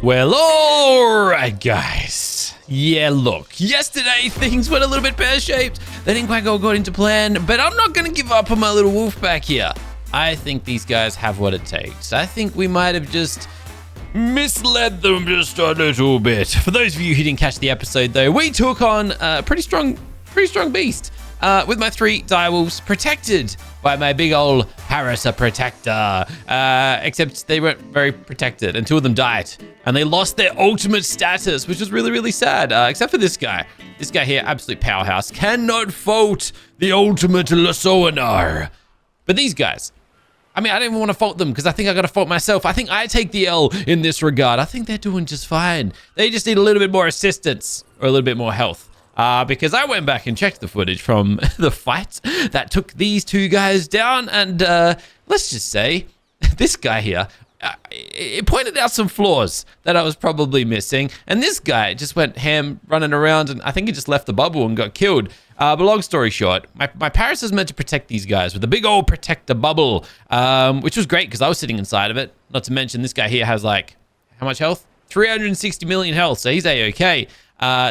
Well, alright guys. Yeah, look, yesterday things went a little bit pear-shaped. They didn't quite go according to plan, but I'm not going to give up on my little wolf back here. I think these guys have what it takes. I think we might have just misled them just a little bit. For those of you who didn't catch the episode though, we took on a pretty strong beast. With my 3 direwolves protected by my big old Harissa protector. Except they weren't very protected and 2 of them died. And they lost their ultimate status, which was really, really sad. Except for this guy. This guy here, absolute powerhouse. Cannot fault the ultimate Lasoanar. But these guys, I mean, I don't even want to fault them because I think I got to fault myself. I think I take the L in this regard. I think they're doing just fine. They just need a little bit more assistance or a little bit more health. Because I went back and checked the footage from the fight that took these 2 guys down. And let's just say this guy here, it pointed out some flaws that I was probably missing. And this guy just went ham running around and I think he just left the bubble and got killed. But long story short, my Paris is meant to protect these guys with a big old protector bubble, which was great because I was sitting inside of it. Not to mention this guy here has like, how much health? 360 million health, so he's a-okay.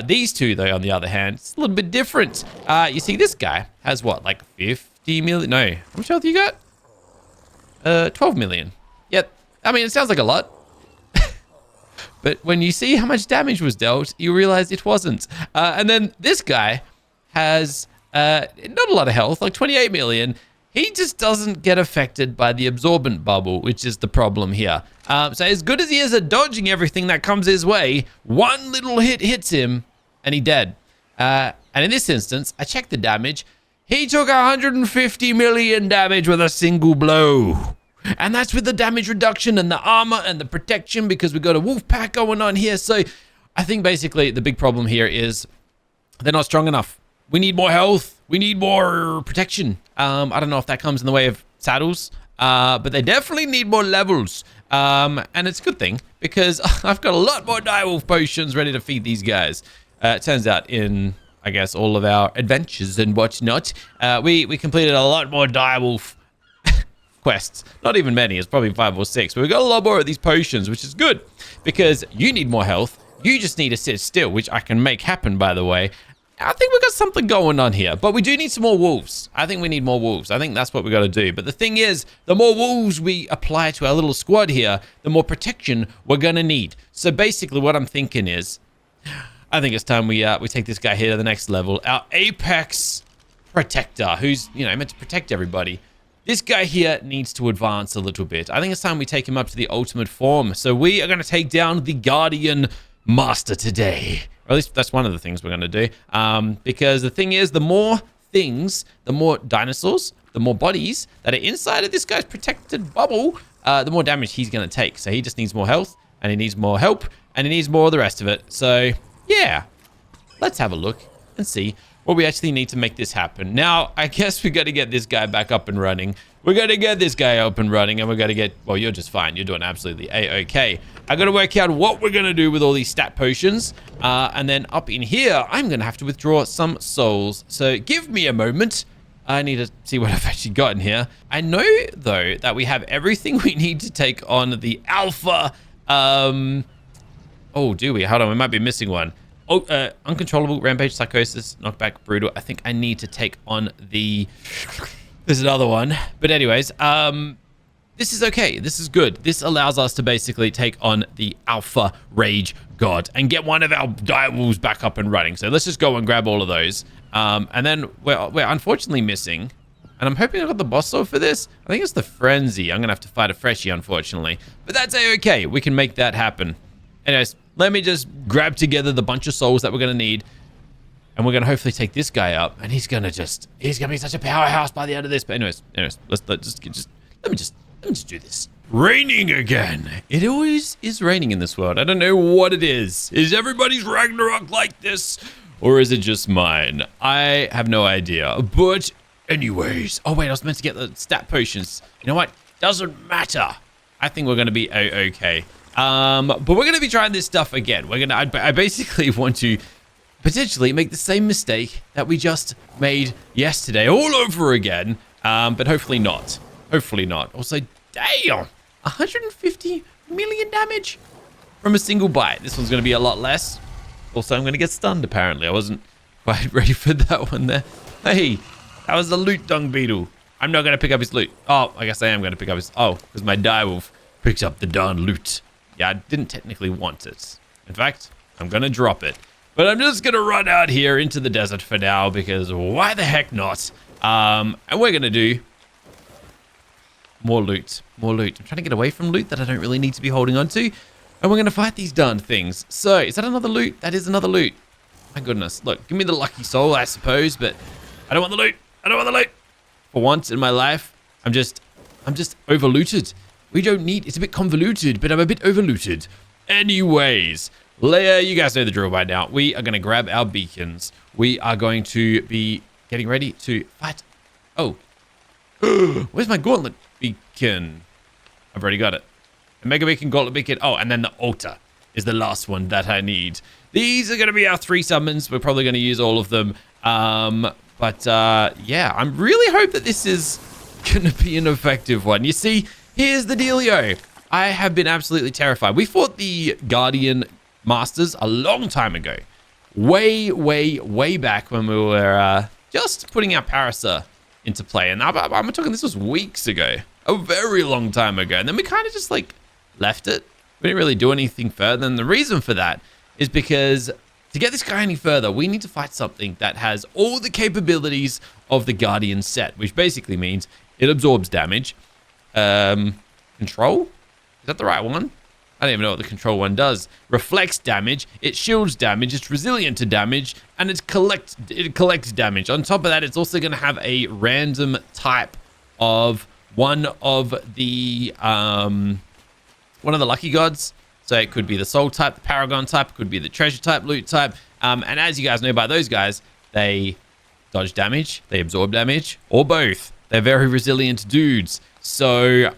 These 2, though, on the other hand, it's a little bit different. You see, this guy has what, like 50 million? No, how much health you got? 12 million. Yep. I mean, it sounds like a lot. But when you see how much damage was dealt, you realize it wasn't. And then this guy has not a lot of health, like 28 million. He just doesn't get affected by the absorbent bubble, which is the problem here. So as good as he is at dodging everything that comes his way, one little hit hits him and he's dead. And in this instance, I checked the damage. He took 150 million damage with a single blow. And that's with the damage reduction and the armor and the protection because we've got a wolf pack going on here. So I think basically the big problem here is they're not strong enough. We need more health. We need more protection. I don't know if that comes in the way of saddles, but they definitely need more levels. And it's a good thing because I've got a lot more direwolf potions ready to feed these guys. It turns out in, I guess, all of our adventures and whatnot, we completed a lot more direwolf quests. Not even many. It's probably 5 or 6. But we got a lot more of these potions, which is good because you need more health. You just need to sit still, which I can make happen, by the way. I think we've got something going on here, but we do need some more wolves. I think we need more wolves. I think that's what we got to do. But the thing is, the more wolves we apply to our little squad here, the more protection we're going to need. So basically what I'm thinking is, I think it's time we take this guy here to the next level. Our Apex Protector, who's, you know, meant to protect everybody. This guy here needs to advance a little bit. I think it's time we take him up to the ultimate form. So we are going to take down the Guardian Master today. Or at least that's one of the things we're going to do. Because the thing is, the more things, the more dinosaurs, the more bodies that are inside of this guy's protected bubble, the more damage he's going to take. So he just needs more health, and he needs more help, and he needs more of the rest of it. So, yeah. Let's have a look and see what we actually need to make this happen. Now, I guess we got to get this guy back up and running. We're going to get this guy up and running, and we're going to get... Well, you're just fine. You're doing absolutely a-okay. I got to work out what we're going to do with all these stat potions. And then up in here, I'm going to have to withdraw some souls. So give me a moment. I need to see what I've actually got in here. I know, though, that we have everything we need to take on the alpha. Oh, do we? Hold on. We might be missing one. Oh, uncontrollable, rampage, psychosis, knockback, brutal. I think I need to take on the... There's another one. But anyways, this is okay. This is good. This allows us to basically take on the Alpha Rage God and get one of our direwolves back up and running. So let's just go and grab all of those. And then we're unfortunately missing. And I'm hoping I got the boss sword for this. I think it's the Frenzy. I'm going to have to fight a freshie, unfortunately. But that's okay. We can make that happen. Anyways, let me just grab together the bunch of souls that we're going to need. And we're going to hopefully take this guy up. And he's going to be such a powerhouse by the end of this. But anyways, let me just do this. Raining again. It always is raining in this world. I don't know what it is. Is everybody's Ragnarok like this? Or is it just mine? I have no idea. But anyways. Oh, wait, I was meant to get the stat potions. You know what? Doesn't matter. I think we're going to be okay. But we're going to be trying this stuff again. I basically want to potentially make the same mistake that we just made yesterday all over again. But hopefully not. Hopefully not. Also, damn, 150 million damage. from a single bite. This one's going to be a lot less. Also, I'm going to get stunned, apparently. I wasn't quite ready for that one there. Hey, that was the loot dung beetle. I'm not going to pick up his loot. Oh, I guess I am going to pick up his... Oh, because my direwolf picks up the darn loot. Yeah, I didn't technically want it. In fact, I'm going to drop it. But I'm just going to run out here into the desert for now, because why the heck not? And we're going to do more loot. More loot. I'm trying to get away from loot that I don't really need to be holding on to. And we're going to fight these darn things. So, is that another loot? That is another loot. My goodness. Look, give me the lucky soul, I suppose, but I don't want the loot. I don't want the loot. For once in my life, I'm just over-looted. We don't need... It's a bit convoluted, but I'm a bit over-looted. Anyways, Leia, you guys know the drill by now. We are going to grab our beacons. We are going to be getting ready to fight. Oh. Where's my gauntlet beacon? I've already got it. A mega beacon, gauntlet beacon. Oh, and then the altar is the last one that I need. These are going to be our 3 summons. We're probably going to use all of them. Yeah, I really hope that this is going to be an effective one. You see, here's the dealio. I have been absolutely terrified. We fought the Guardian Masters a long time ago. Way back when we were just putting our Parasa into play. And I'm talking, this was weeks ago. A very long time ago. And then we kind of just like left it. We didn't really do anything further. And the reason for that is because to get this guy any further, we need to fight something that has all the capabilities of the Guardian set, which basically means it absorbs damage. Control? Is that the right one? I don't even know what the control one does. Reflects damage, it shields damage, it's resilient to damage, and it collects damage. On top of that, it's also going to have a random type of one of the lucky gods. So it could be the soul type, the paragon type, it could be the treasure type, loot type. And as you guys know by those guys, they dodge damage, they absorb damage, or both. They're very resilient dudes. So,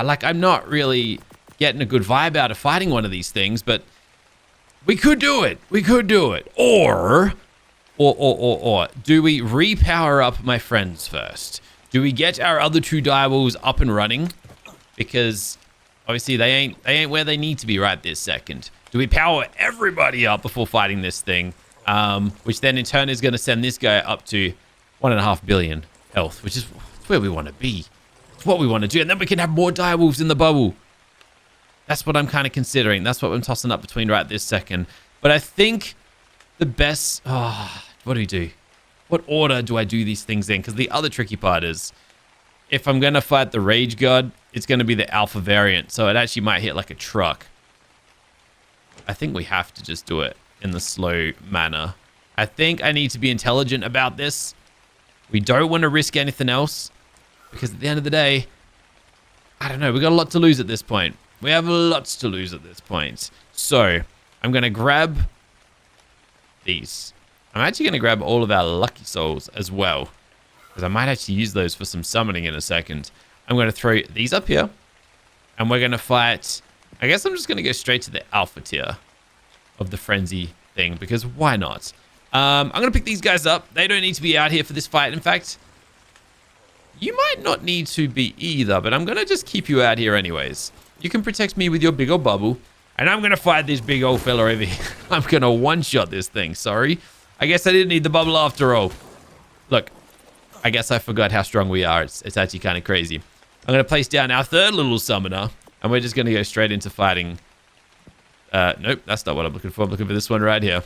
like, I'm not really getting a good vibe out of fighting one of these things, but we could do it. We could do it. Or do we repower up my friends first? Do we get our other 2 direwolves up and running? Because obviously they ain't where they need to be right this second. Do we power everybody up before fighting this thing? Which then in turn is going to send this guy up to 1.5 billion health, which is where we want to be. It's what we want to do. And then we can have more direwolves in the bubble. That's what I'm kind of considering. That's what I'm tossing up between right this second. But I think the best... what do we do? What order do I do these things in? Because the other tricky part is, if I'm going to fight the Rage God, it's going to be the alpha variant. So it actually might hit like a truck. I think we have to just do it in the slow manner. I think I need to be intelligent about this. We don't want to risk anything else. Because at the end of the day, I don't know. We've got a lot to lose at this point. We have lots to lose at this point. So I'm going to grab these. I'm actually going to grab all of our lucky souls as well, because I might actually use those for some summoning in a second. I'm going to throw these up here, and we're going to fight... I guess I'm just going to go straight to the alpha tier of the frenzy thing, because why not? I'm going to pick these guys up. They don't need to be out here for this fight. In fact, you might not need to be either, but I'm going to just keep you out here anyways. You can protect me with your big old bubble, and I'm going to fight this big old fella over here. I'm going to one-shot this thing. Sorry. I guess I didn't need the bubble after all. Look, I guess I forgot how strong we are. It's actually kind of crazy. I'm going to place down our 3rd little summoner, and we're just going to go straight into fighting. Nope, that's not what I'm looking for. I'm looking for this one right here.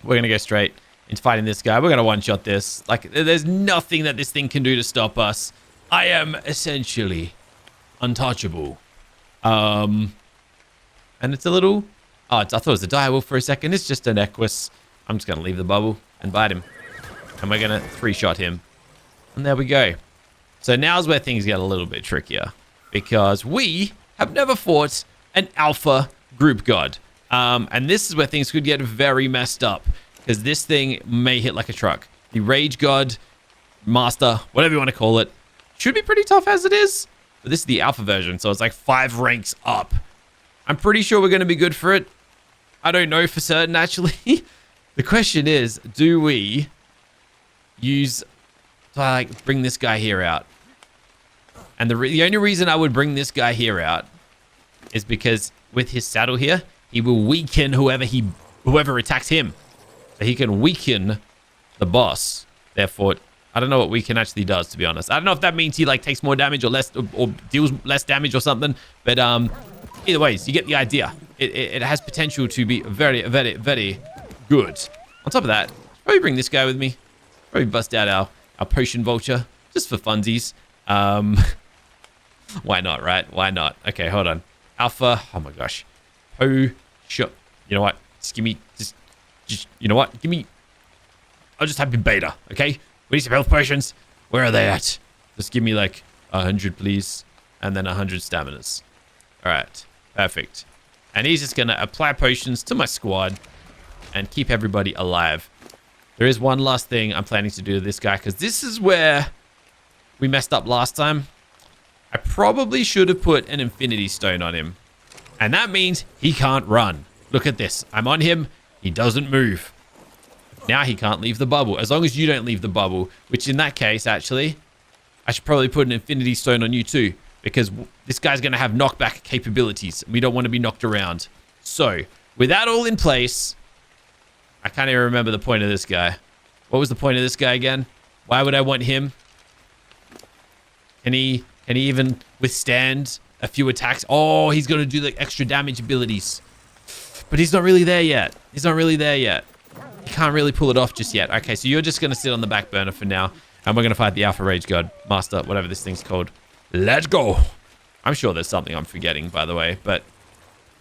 We're going to go straight into fighting this guy. We're going to one-shot this. Like, there's nothing that this thing can do to stop us. I am essentially untouchable. And it's a little... Oh, I thought it was a direwolf for a second. It's just an Equus. I'm just going to leave the bubble and bite him. And we're going to 3-shot him. And there we go. So now's where things get a little bit trickier. Because we have never fought an alpha group god. And this is where things could get very messed up. Because this thing may hit like a truck. The Rage God, Master, whatever you want to call it, should be pretty tough as it is. But this is the alpha version, so it's like 5 ranks up. I'm pretty sure we're going to be good for it. I don't know for certain, actually. The question is, do we use... So I like bring this guy here out? And the only reason I would bring this guy here out is because with his saddle here, he will weaken whoever attacks him. So he can weaken the boss. Therefore, I don't know what weaken actually does, to be honest. I don't know if that means he like takes more damage or less, or deals less damage or something. But either ways, you get the idea. It has potential to be very, very, very good. On top of that, probably bring this guy with me. Probably bust out our potion vulture just for funsies. Why not, right? Why not? Okay, hold on. Alpha. Oh my gosh. Potion. You know what? Just give me. Just. You know what? Give me. I'll just type in beta. Okay. We need some health potions. Where are they at? Just give me like 100, please, and then 100 staminas. All right. Perfect. And he's just gonna apply potions to my squad and keep everybody alive. There is one last thing I'm planning to do to this guy, because this is where we messed up last time. I probably should have put an infinity stone on him. And that means he can't run. Look at this. I'm on him. He doesn't move. Now he can't leave the bubble. As long as you don't leave the bubble, which in that case, actually, I should probably put an infinity stone on you too, because this guy's going to have knockback capabilities. We don't want to be knocked around. So, with that all in place, I can't even remember the point of this guy. What was the point of this guy again? Why would I want him? Can he even withstand a few attacks? Oh, he's going to do the extra damage abilities. But he's not really there yet. He's not really there yet. He can't really pull it off just yet. Okay, so you're just going to sit on the back burner for now. And we're going to fight the Alpha Rage God Master, whatever this thing's called. Let's go. I'm sure there's something I'm forgetting, by the way. But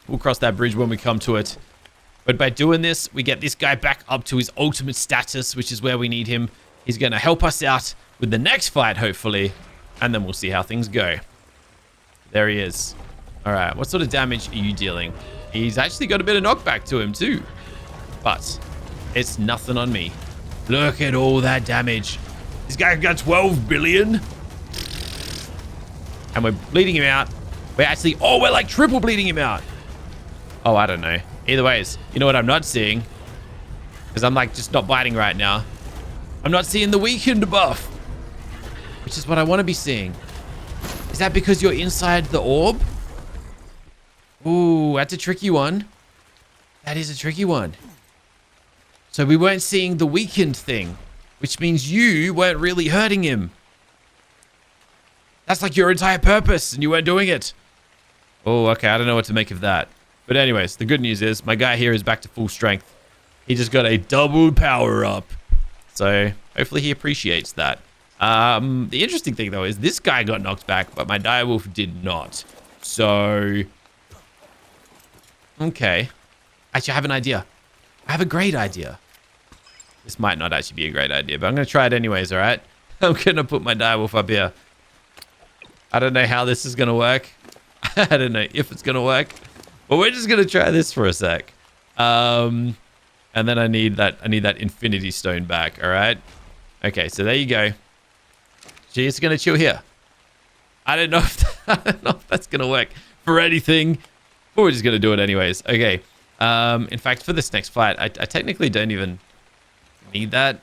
we'll cross that bridge when we come to it. But by doing this, we get this guy back up to his ultimate status, which is where we need him. He's going to help us out with the next fight, hopefully. And then we'll see how things go. There he is. All right, what sort of damage are you dealing? He's actually got a bit of knockback to him too. But it's nothing on me. Look at all that damage. This guy got 12 billion. And we're bleeding him out. We're like triple bleeding him out. Oh, I don't know. Either ways, you know what I'm not seeing? Because I'm like just not biting right now. I'm not seeing the weakened buff, which is what I want to be seeing. Is that because you're inside the orb? Ooh, that's a tricky one. That is a tricky one. So we weren't seeing the weakened thing, which means you weren't really hurting him. That's like your entire purpose, and you weren't doing it. Oh, okay. I don't know what to make of that. But anyways, the good news is my guy here is back to full strength. He just got a double power up. So hopefully he appreciates that. The interesting thing, though, is this guy got knocked back, but my direwolf did not. So, okay. Actually, I have an idea. I have a great idea. This might not actually be a great idea, but I'm going to try it anyways, all right? I'm going to put my direwolf up here. I don't know how this is going to work. I don't know if it's going to work. But we're just going to try this for a sec. And then I need that infinity stone back, all right? Okay, so there you go. She's going to chill here. I don't know if that's going to work for anything, but we're just going to do it anyways. Okay. In fact, for this next fight, I technically don't even need that.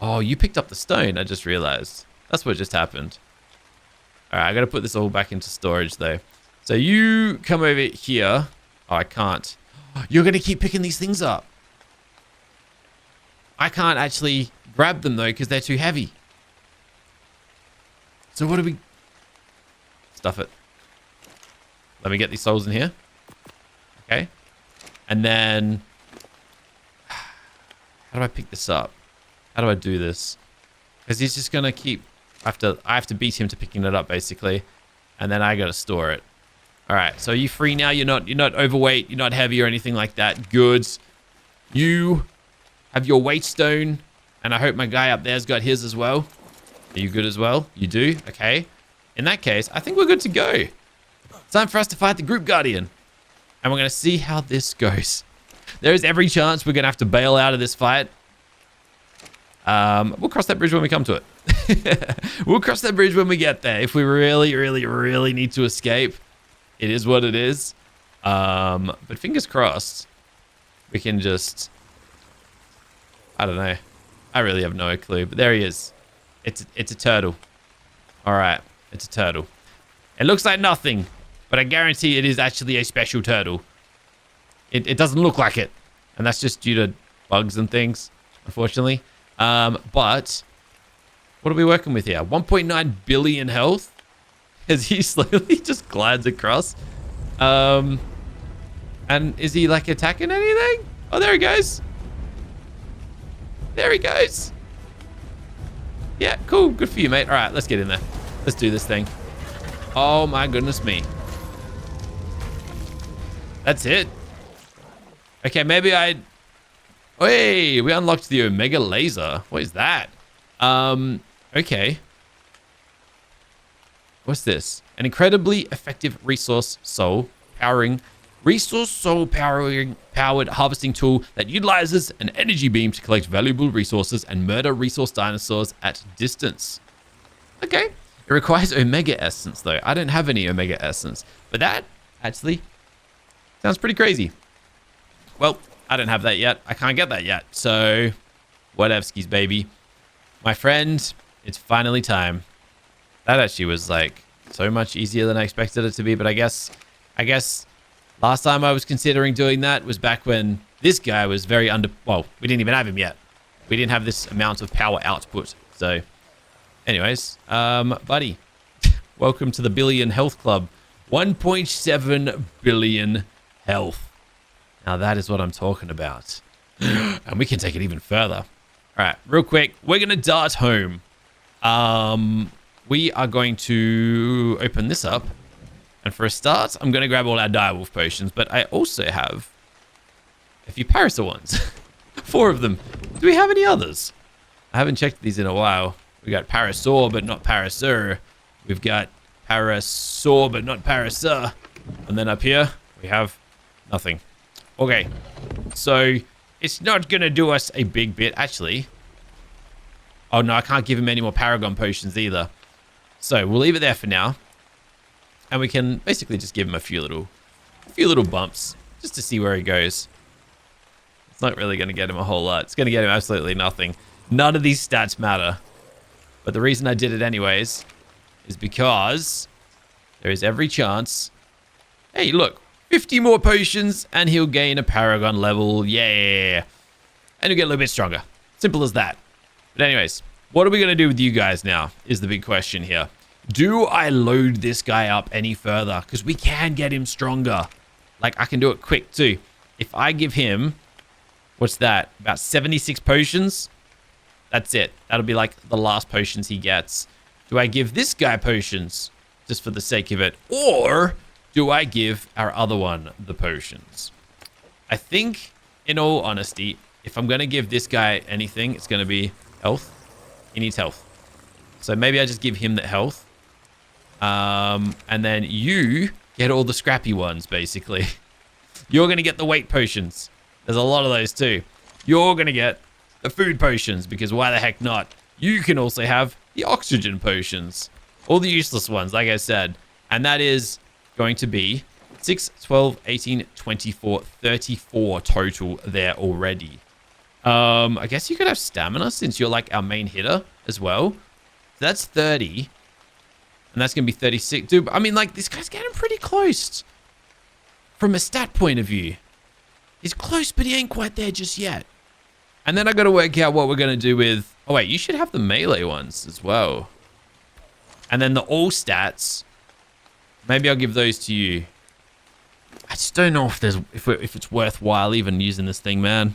Oh, you picked up the stone. I just realized. That's what just happened. All right, I got to put this all back into storage, though. So you come over here. Oh, I can't. You're going to keep picking these things up. I can't actually grab them, though, because they're too heavy. So what do we... Stuff it. Let me get these souls in here. Okay. And then... How do I pick this up? How do I do this? Because he's just going to keep... I have to beat him to picking it up, basically. And then I got to store it. All right. So are you free now? You're not overweight. You're not heavy or anything like that. Good. You have your weight stone. And I hope my guy up there's got his as well. Are you good as well? You do? Okay. In that case, I think we're good to go. Time for us to fight the group guardian. And we're going to see how this goes. There is every chance we're going to have to bail out of this fight. We'll cross that bridge when we come to it. We'll cross that bridge when we get there. If we really, really, really need to escape, it is what it is. But fingers crossed, we can just... I don't know. I really have no clue. But there he is. It's a turtle. All right. It's a turtle. It looks like nothing, but I guarantee it is actually a special turtle. It doesn't look like it. And that's just due to bugs and things, unfortunately. But what are we working with here? 1.9 billion health as he slowly just glides across. And is he like attacking anything? Oh, there he goes. There he goes. Yeah, cool. Good for you, mate. All right, let's get in there. Let's do this thing. Oh my goodness me. That's it. Okay, maybe Hey, we unlocked the Omega Laser. What is that? Okay. What's this? An incredibly effective resource soul powered harvesting tool that utilizes an energy beam to collect valuable resources and murder resource dinosaurs at distance. Okay. It requires Omega Essence, though. I don't have any Omega Essence. But that actually sounds pretty crazy. Well, I don't have that yet. I can't get that yet. So, whatevskis, baby. My friend, it's finally time. That actually was like so much easier than I expected it to be. But I guess last time I was considering doing that was back when this guy was very well, we didn't even have him yet. We didn't have this amount of power output. So, anyways, buddy, welcome to the Billion Health Club. 1.7 billion health. Now that is what I'm talking about. And we can take it even further. All right, real quick, we're going to dart home. We are going to open this up. And for a start, I'm going to grab all our direwolf potions. But I also have a few Parasaur ones. 4 of them. Do we have any others? I haven't checked these in a while. We got Parasaur, but not Parasaur. We've got Parasaur, but not Parasaur. And then up here, we have nothing. Okay, so it's not going to do us a big bit, actually. Oh, no, I can't give him any more Paragon potions either. So we'll leave it there for now. And we can basically just give him a few little bumps just to see where he goes. It's not really going to get him a whole lot. It's going to get him absolutely nothing. None of these stats matter. But the reason I did it anyways is because there is every chance. Hey, look. 50 more potions and he'll gain a Paragon level. Yeah. And he'll get a little bit stronger. Simple as that. But anyways, what are we going to do with you guys now is the big question here. Do I load this guy up any further? Because we can get him stronger. Like, I can do it quick too. If I give him, what's that? About 76 potions? That's it. That'll be like the last potions he gets. Do I give this guy potions just for the sake of it? Or do I give our other one the potions? I think, in all honesty, if I'm going to give this guy anything, it's going to be health. He needs health. So maybe I just give him the health. And then you get all the scrappy ones, basically. You're going to get the weight potions. There's a lot of those too. You're going to get the food potions, because why the heck not? You can also have the oxygen potions. All the useless ones, like I said. And that is going to be 6, 12, 18, 24, 34 total there already. I guess you could have stamina since you're like our main hitter as well. So that's 30. And that's going to be 36. Dude, I mean, like, this guy's getting pretty close. From a stat point of view. He's close, but he ain't quite there just yet. And then I got to work out what we're going to do with... Oh, wait, you should have the melee ones as well. And then the all stats... Maybe I'll give those to you. I just don't know if it's worthwhile even using this thing, man.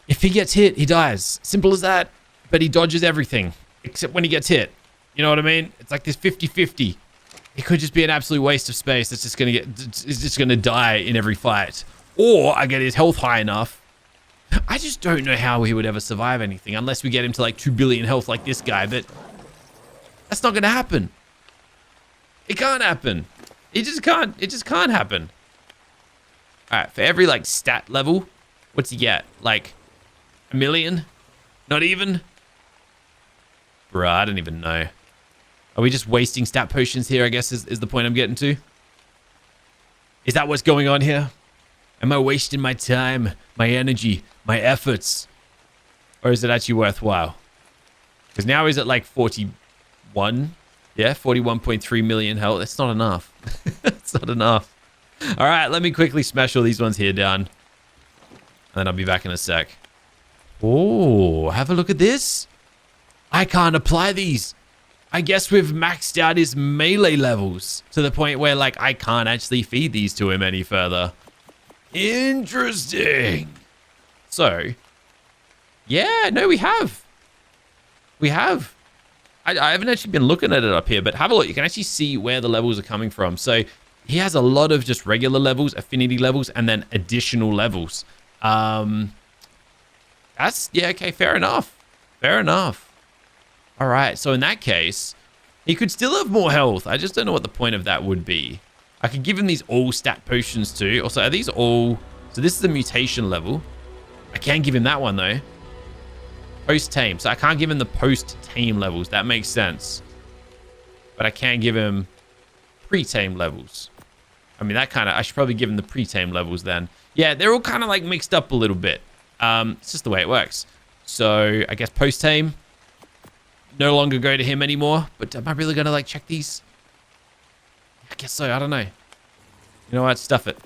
If he gets hit, he dies. Simple as that. But he dodges everything. Except when he gets hit. You know what I mean? It's like this 50-50. It could just be an absolute waste of space. It's just gonna die in every fight. Or I get his health high enough. I just don't know how he would ever survive anything unless we get him to like 2 billion health like this guy. But that's not gonna happen. It can't happen. It just can't happen. All right, for every like stat level, what's he get? Like 1 million? Not even? Bruh, I don't even know. Are we just wasting stat potions here, I guess, is the point I'm getting to? Is that what's going on here? Am I wasting my time, my energy, my efforts? Or is it actually worthwhile? Because now he's at like 41. Yeah, 41.3 million health. That's not enough. It's not enough. All right, let me quickly smash all these ones here down. And then I'll be back in a sec. Oh, have a look at this. I can't apply these. I guess we've maxed out his melee levels to the point where, like, I can't actually feed these to him any further. Interesting. So, yeah, no, we have. We have. I haven't actually been looking at it up here, but have a look. You can actually see where the levels are coming from. So, he has a lot of just regular levels, affinity levels, and then additional levels. Yeah, okay, fair enough. Fair enough. All right, so in that case, he could still have more health. I just don't know what the point of that would be. I could give him these all stat potions too. Also, are these all... So this is a mutation level. I can give him that one though. Post-tame. So I can't give him the post-tame levels. That makes sense. But I can give him pre-tame levels. I mean, that kind of... I should probably give him the pre-tame levels then. Yeah, they're all kind of like mixed up a little bit. It's just the way it works. So I guess post-tame... No longer go to him anymore, but am I really going to like check these? I guess so. I don't know. You know what? Stuff it.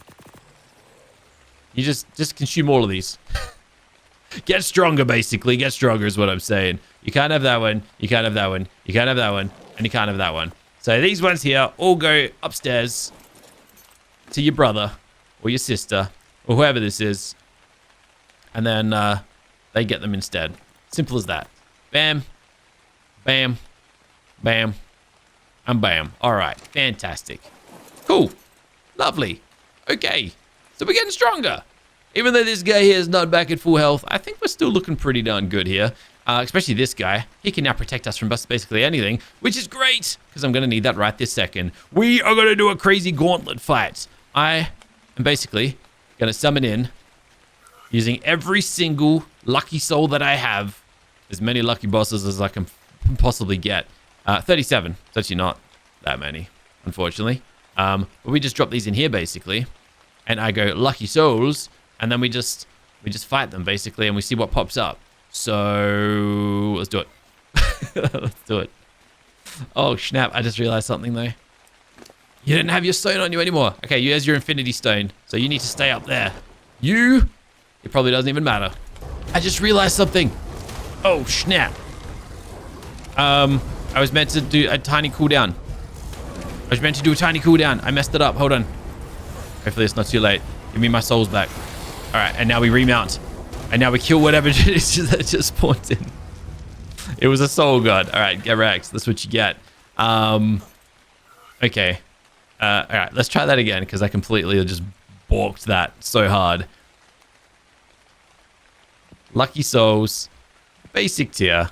You just consume all of these. Get stronger, basically. Get stronger is what I'm saying. You can't have that one. You can't have that one. You can't have that one. And you can't have that one. So these ones here all go upstairs to your brother or your sister or whoever this is. And then they get them instead. Simple as that. Bam. Bam, bam, and bam. All right, fantastic. Cool, lovely. Okay, so we're getting stronger. Even though this guy here is not back at full health, I think we're still looking pretty darn good here. Especially this guy. He can now protect us from basically anything, which is great, because I'm going to need that right this second. We are going to do a crazy gauntlet fight. I am basically going to summon in, using every single lucky soul that I have, as many lucky bosses as I can possibly get. 37. It's actually not that many, unfortunately. But we just drop these in here basically, and I go lucky souls, and then we just fight them basically, and we see what pops up. So let's do it. Let's do it. Oh snap! I just realized something though. You didn't have your stone on you anymore. Okay, here's your infinity stone, so you need to stay up there. It probably doesn't even matter. I just realized something. Oh snap! I was meant to do a tiny cooldown. I messed it up. Hold on. Hopefully it's not too late. Give me my souls back. All right, and now we remount. And now we kill whatever it is that just spawned in. It was a soul god. All right, get wrecked. That's what you get. Okay. All right, let's try that again, because I completely just balked that so hard. Lucky souls. Basic tier.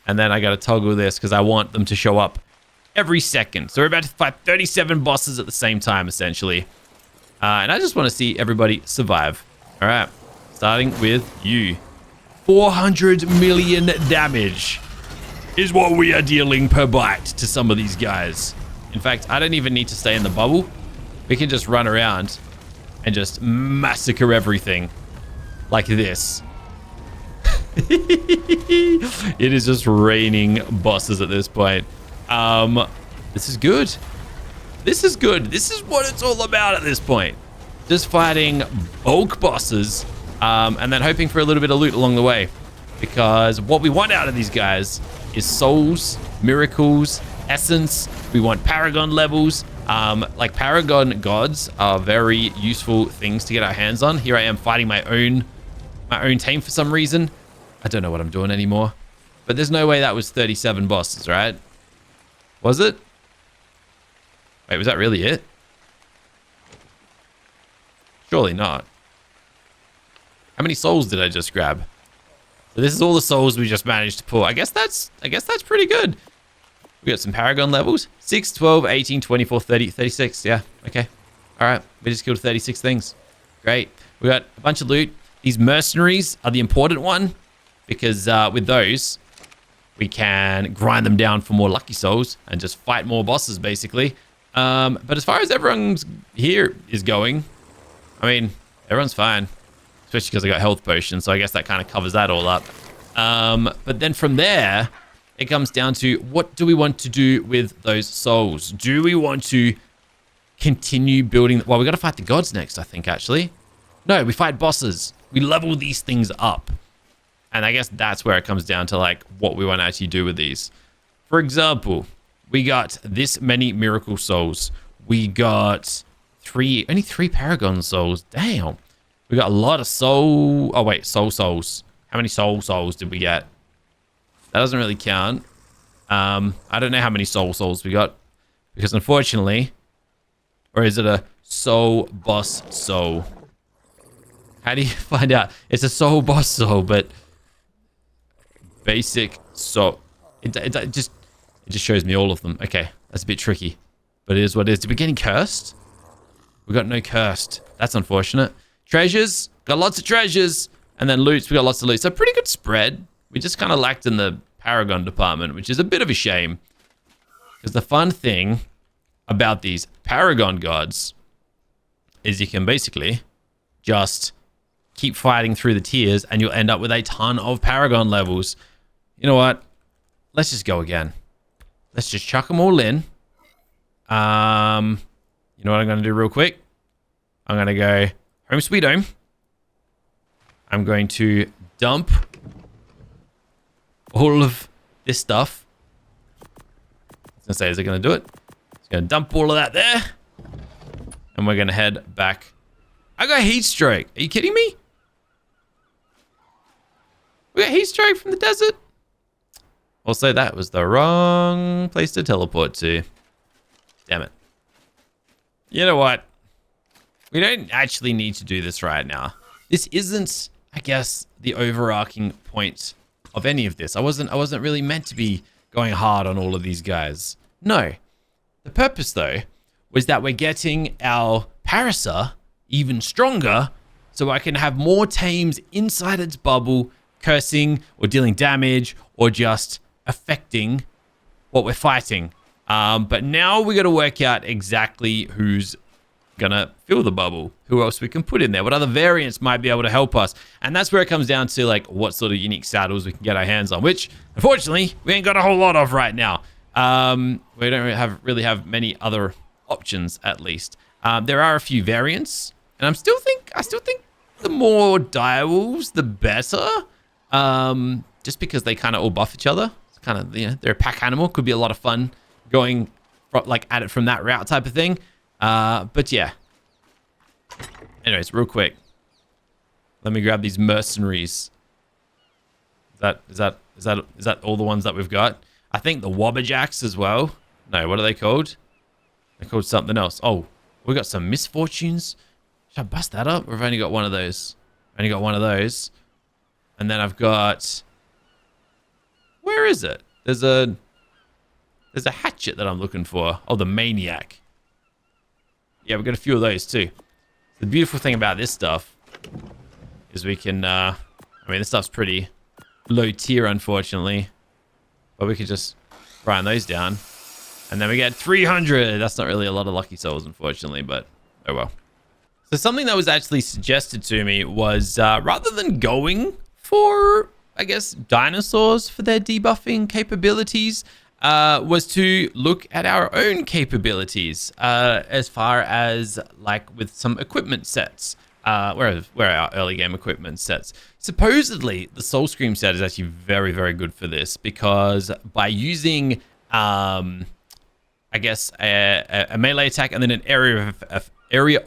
And then I got to toggle this because I want them to show up every second. So we're about to fight 37 bosses at the same time, essentially. And I just want to see everybody survive. All right. Starting with you. 400 million damage is what we are dealing per bite to some of these guys. In fact, I don't even need to stay in the bubble. We can just run around and just massacre everything like this. It is just raining bosses at this point. This is good. This is good. This is what it's all about at this point. Just fighting bulk bosses, and then hoping for a little bit of loot along the way. Because what we want out of these guys is souls, miracles, essence. We want paragon levels. Like paragon gods are very useful things to get our hands on. Here I am fighting my own team for some reason. I don't know what I'm doing anymore. But there's no way that was 37 bosses, right? Was it? Wait, was that really it? Surely not. How many souls did I just grab? So this is all the souls we just managed to pull. I guess that's pretty good. We got some paragon levels. 6, 12, 18, 24, 30, 36. Yeah, okay. All right, we just killed 36 things. Great. We got a bunch of loot. These mercenaries are the important one, because with those, we can grind them down for more lucky souls and just fight more bosses, basically. But as far as everyone's here is going, I mean, everyone's fine. Especially because I got health potions, so I guess that kind of covers that all up. But then from there, it comes down to what do we want to do with those souls? Do we want to continue building. Well, we got to fight the gods next, I think, actually. No, we fight bosses. We level these things up. And I guess that's where it comes down to like what we want to actually do with these. For example, we got this many miracle souls. We got only three paragon souls. Damn. We got a lot of soul souls. How many souls did we get? That doesn't really count. I don't know how many souls we got, because unfortunately, or is it a soul boss soul? How do you find out? It's a soul boss soul, but basic soul. It just shows me all of them. Okay, that's a bit tricky, but it is what it is. Did we get any cursed? We got no cursed. That's unfortunate. Treasures, got lots of treasures, and then loots, we got lots of loot. So pretty good spread. We just kind of lacked in the paragon department, which is a bit of a shame. Because the fun thing about these paragon gods is you can basically just keep fighting through the tiers and you'll end up with a ton of paragon levels. You know what? Let's just go again. Let's just chuck them all in. You know what I'm going to do real quick? I'm going to go home sweet home. I'm going to dump all of this stuff. I was going to say, is it going to do it? It's going to dump all of that there. And we're going to head back. I got heat stroke. Are you kidding me? We got heat stroke from the desert. Also, that was the wrong place to teleport to. Damn it. You know what? We don't actually need to do this right now. This isn't, I guess, the overarching point of any of this. I wasn't really meant to be going hard on all of these guys. No. The purpose, though, was that we're getting our Parasa even stronger so I can have more tames inside its bubble, cursing or dealing damage or just affecting what we're fighting. But now we got to work out exactly who's gonna fill the bubble, who else we can put in there, what other variants might be able to help us. And that's where it comes down to like what sort of unique saddles we can get our hands on, which unfortunately we ain't got a whole lot of right now. We don't really have many other options, at least. There are a few variants, and I still think the more direwolves the better, just because they kind of all buff each other. It's kind of, you know, they're a pack animal. Could be a lot of fun going like at it from that route type of thing. But yeah. Anyways, real quick. Let me grab these mercenaries. Is that all the ones that we've got? I think the Wobberjacks as well. No, what are they called? They're called something else. Oh, we got some misfortunes. Should I bust that up? Or have I only got one of those? I only got one of those. And then I've got... Where is it? There's a hatchet that I'm looking for. Oh, the Maniac. Yeah, we've got a few of those too. The beautiful thing about this stuff is we can, I mean, this stuff's pretty low tier, unfortunately. But we could just grind those down. And then we get 300. That's not really a lot of lucky souls, unfortunately, but oh well. So something that was actually suggested to me was rather than going for, I guess, dinosaurs for their debuffing capabilities, was to look at our own capabilities as far as like with some equipment sets. Where are our early game equipment sets? Supposedly, the Soul Scream set is actually very, very good for this because by using, I guess, a melee attack and then an area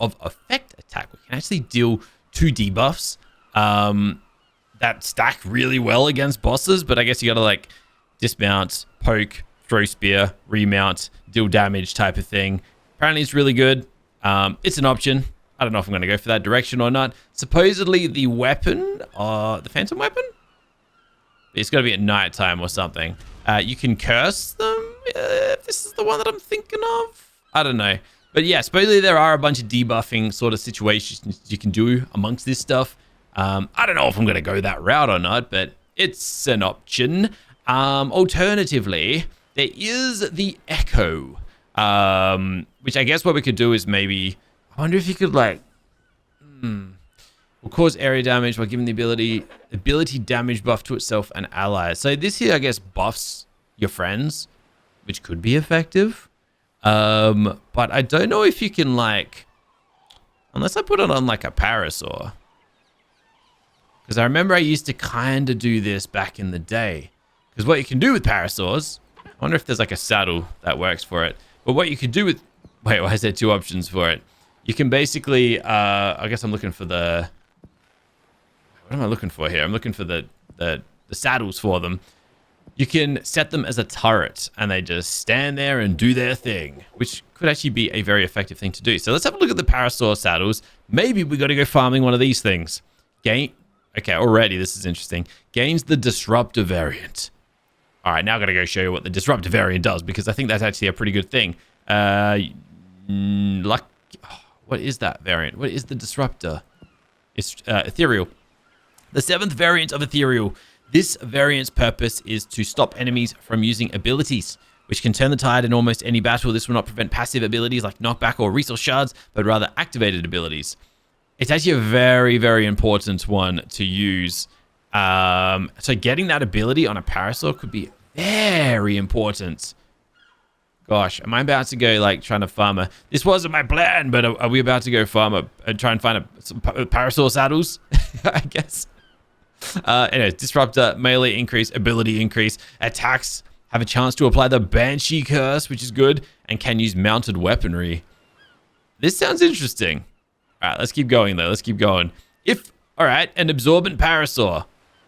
of effect attack, we can actually deal 2 debuffs that stack really well against bosses. But I guess you got to like dismount, poke, throw spear, remount, deal damage type of thing. Apparently, it's really good. It's an option. I don't know if I'm going to go for that direction or not. Supposedly, the weapon, the phantom weapon, it's got to be at nighttime or something. You can curse them if this is the one that I'm thinking of. I don't know. But yeah, supposedly there are a bunch of debuffing sort of situations you can do amongst this stuff. I don't know if I'm going to go that route or not, but it's an option. Alternatively, there is the Echo, which I guess what we could do is maybe... I wonder if you could like... will cause area damage by giving the ability damage buff to itself and allies. So this here, I guess, buffs your friends, which could be effective. But I don't know if you can like, unless I put it on like a parasaur. Because I remember I used to kind of do this back in the day. Because what you can do with parasaurs, I wonder if there's like a saddle that works for it. But what you could do with, wait, why is there two options for it? You can basically, I guess I'm looking for the, what am I looking for here? I'm looking for the saddles for them. You can set them as a turret and they just stand there and do their thing, which could actually be a very effective thing to do. So let's have a look at the parasaur saddles. Maybe we got to go farming one of these things. Okay, already this is interesting. Gains the disruptor variant. All right, now I got to go show you what the disruptor variant does because I think that's actually a pretty good thing. What is that variant? What is the disruptor? It's ethereal. The 7th variant of ethereal. This variant's purpose is to stop enemies from using abilities, which can turn the tide in almost any battle. This will not prevent passive abilities like knockback or resource shards, but rather activated abilities. It's actually a very, very important one to use. So getting that ability on a parasaur could be very important. Gosh, am I about to go like trying to farm a... This wasn't my plan, but are we about to go farm and try and find some parasaur saddles? I guess. Anyways, disruptor, melee increase, ability increase, attacks have a chance to apply the Banshee curse, which is good, and can use mounted weaponry. This sounds interesting. All right, let's keep going though. Let's keep going. All right, an absorbent parasaur.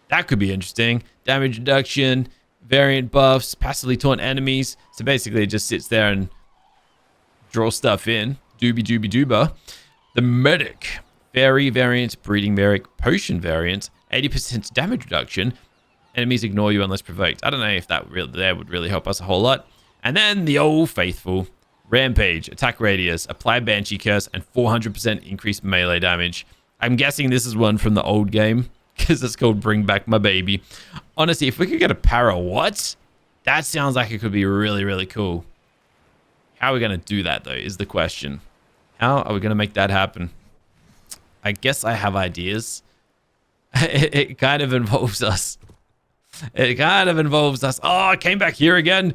That could be interesting. Damage reduction, variant buffs, passively taunt enemies. So basically it just sits there and draws stuff in. Doobie doobie dooba. The medic. Fairy variant, breeding variant, potion variant, 80% damage reduction. Enemies ignore you unless provoked. I don't know if that would really help us a whole lot. And then the old faithful. Rampage, attack radius, apply Banshee curse, and 400% increased melee damage. I'm guessing this is one from the old game, because it's called Bring Back My Baby. Honestly, if we could get a para what? That sounds like it could be really, really cool. How are we going to do that, though, is the question. How are we going to make that happen? I guess I have ideas. It kind of involves us. It kind of involves us. Oh, I came back here again.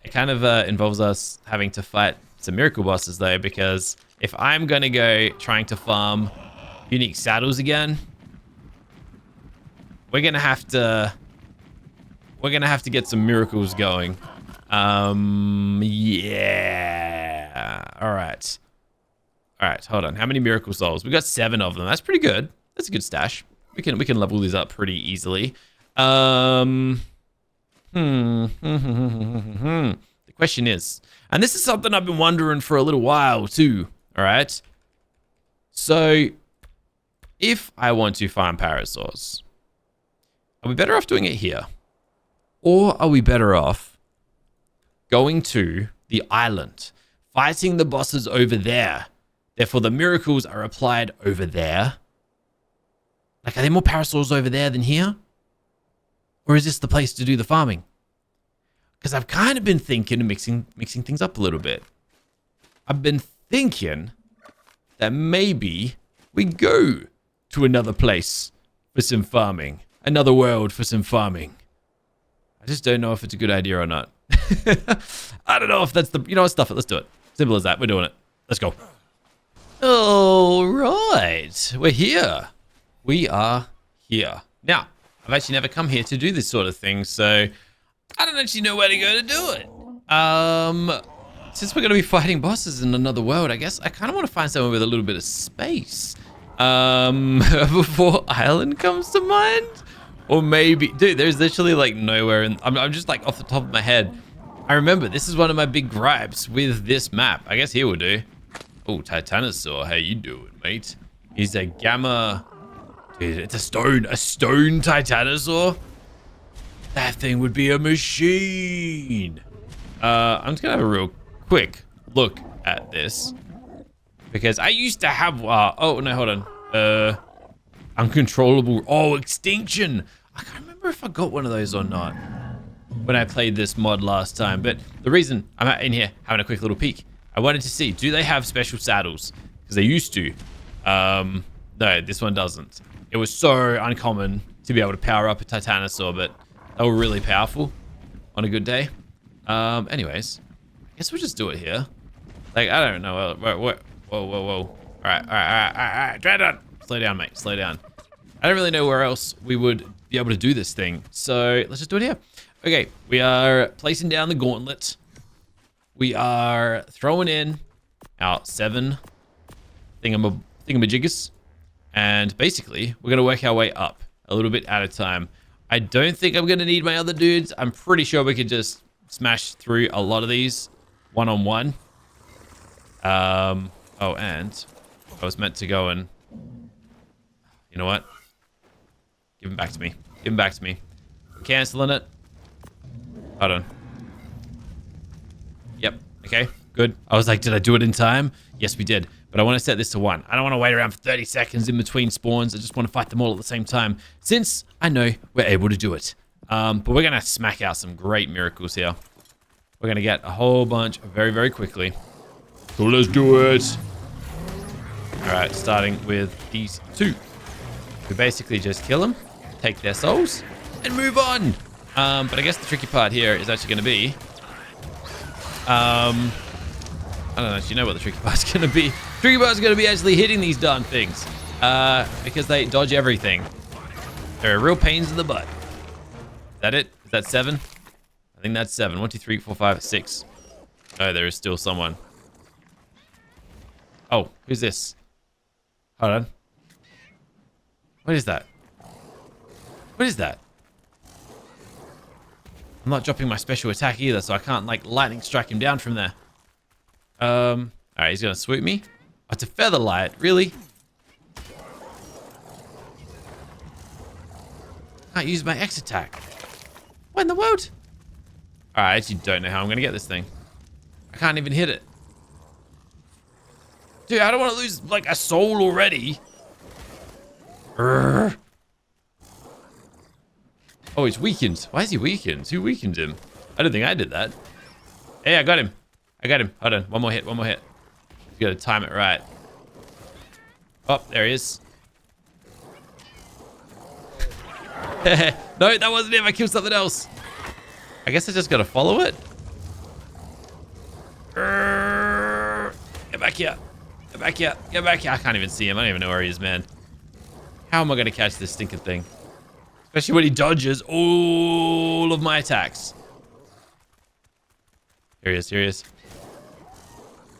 It kind of involves us having to fight some miracle bosses, though, because if I'm going to go trying to farm unique saddles again, we're going to have to get some miracles going. Yeah. All right, hold on. How many miracle souls? We got 7 of them. That's pretty good. That's a good stash. We can level these up pretty easily. The question is, and this is something I've been wondering for a little while too, all right? So, if I want to farm parasaurs, are we better off doing it here? Or are we better off going to the island, fighting the bosses over there? Therefore, the miracles are applied over there. Like, are there more parasaurs over there than here? Or is this the place to do the farming? Because I've kind of been thinking of mixing things up a little bit. I've been thinking that maybe we go to another place for some farming. Another world for some farming. I just don't know if it's a good idea or not. I don't know if that's the... You know what? Stuff it. Let's do it. Simple as that. We're doing it. Let's go. All right. We're here. We are here. Now, I've actually never come here to do this sort of thing, so I don't actually know where to go to do it. Since we're going to be fighting bosses in another world, I guess I kind of want to find somewhere with a little bit of space. Before Island comes to mind? Or maybe... Dude, there's literally like nowhere in... I'm just like off the top of my head. I remember, this is one of my big gripes with this map. I guess here will do. Oh, Titanosaur. How you doing, mate? He's a gamma... Dude, it's a stone Titanosaur. That thing would be a machine. I'm just gonna have a real quick look at this because I used to have. Oh no, hold on. Uncontrollable. Oh, extinction. I can't remember if I got one of those or not when I played this mod last time. But the reason I'm in here having a quick little peek, I wanted to see, do they have special saddles? Because they used to. No, this one doesn't. It was so uncommon to be able to power up a Titanosaur, but they were really powerful on a good day. Anyways, guess we'll just do it here. Like, I don't know. Whoa. All right. Try it on. Slow down, mate. Slow down. I don't really know where else we would be able to do this thing. So let's just do it here. Okay, we are placing down the gauntlet. We are throwing in our 7 thingamajiggers. And basically, we're going to work our way up a little bit at a time. I don't think I'm going to need my other dudes. I'm pretty sure we could just smash through a lot of these one-on-one. Oh, and I was meant to go and... You know what? Give him back to me. Give him back to me. We're canceling it. Hold on. Yep. Okay. Good. I was like, did I do it in time? Yes, we did. But I want to set this to 1. I don't want to wait around for 30 seconds in between spawns. I just want to fight them all at the same time. Since I know we're able to do it. But we're going to smack out some great miracles here. We're going to get a whole bunch very, very quickly. So let's do it. All right. Starting with these 2. We basically just kill them, take their souls, and move on. But I guess the tricky part here is actually going to be... I don't actually know what the tricky part's going to be. Tricky part's going to be actually hitting these darn things. Because they dodge everything. They're real pains in the butt. Is that it? Is that 7? I think that's 7. 1, 2, 3, 4, 5, 6. Oh, there is still someone. Oh, who's this? Hold on. What is that? What is that? I'm not dropping my special attack either, so I can't, like, lightning strike him down from there. Alright, he's gonna swoop me. Oh, it's a feather light, really? Can't use my X attack. What in the world? Alright, I actually don't know how I'm gonna get this thing. I can't even hit it. Dude, I don't want to lose, like, a soul already. Urgh. Oh, he's weakened. Why is he weakened? Who weakened him? I don't think I did that. Hey, I got him. I got him. Hold on. One more hit. One more hit. You gotta time it right. Oh, there he is. No, that wasn't him. I killed something else. I guess I just gotta follow it. Get back here. Get back here. Get back here. I can't even see him. I don't even know where he is, man. How am I gonna catch this stinking thing? Especially when he dodges all of my attacks. Here he is. Here he is.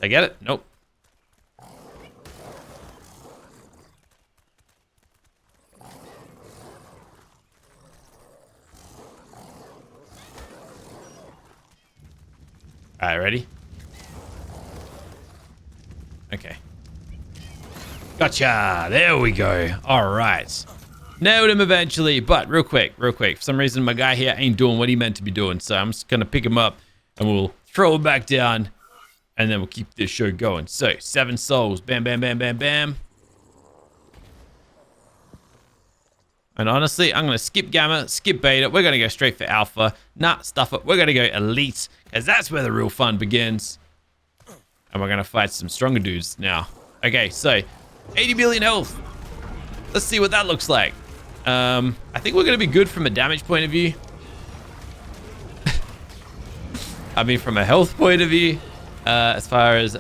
Did I get it? Nope. Alright, ready? Okay. Gotcha! There we go. Alright. Nailed him eventually, but real quick. For some reason, my guy here ain't doing what he meant to be doing, so I'm just gonna pick him up and we'll throw him back down, and then we'll keep this show going. So, 7 souls. Bam, bam, bam, bam, bam. And honestly, I'm gonna skip Gamma, skip Beta. We're gonna go straight for Alpha. Nah, stuff it. We're gonna go Elite, because that's where the real fun begins. And we're gonna fight some stronger dudes now. Okay, so 80 billion health. Let's see what that looks like. I think we're gonna be good from a damage point of view. I mean, from a health point of view, as far as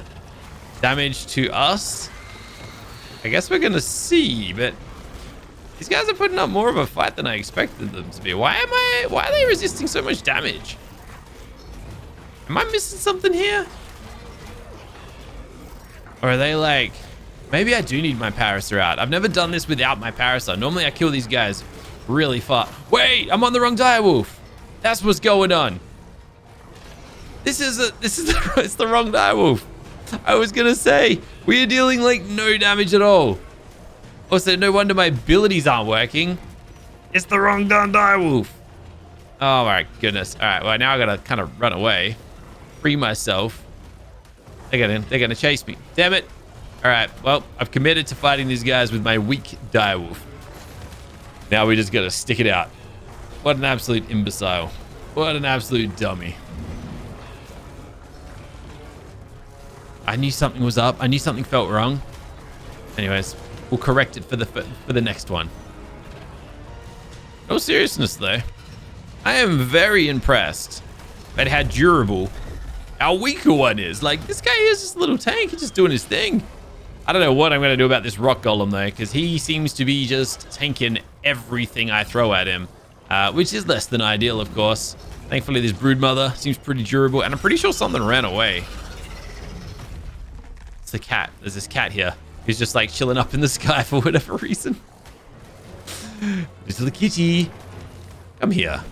damage to us, I guess we're gonna see, but these guys are putting up more of a fight than I expected them to be. Why are they resisting so much damage? Am I missing something here? Or are they like, maybe I do need my Parasar out. I've never done this without my Parasar. Normally I kill these guys really far. Wait, I'm on the wrong direwolf. That's what's going on. It's the wrong direwolf. I was gonna say, we are dealing like no damage at all. Also, no wonder my abilities aren't working. It's the wrong darn direwolf. Oh my goodness. All right, well now I gotta kind of run away, free myself. They're gonna chase me. Damn it. All right, well, I've committed to fighting these guys with my weak direwolf. Now we just gotta stick it out. What an absolute imbecile. What an absolute dummy. I knew something was up. I knew something felt wrong. Anyways, we'll correct it for the next one. No seriousness though. I am very impressed at how durable our weaker one is. Like, this guy is just a little tank. He's just doing his thing. I don't know what I'm going to do about this rock golem, though, because he seems to be just tanking everything I throw at him, which is less than ideal, of course. Thankfully, this broodmother seems pretty durable, and I'm pretty sure something ran away. It's the cat. There's this cat here who's just, like, chilling up in the sky for whatever reason. This little kitty. Come here.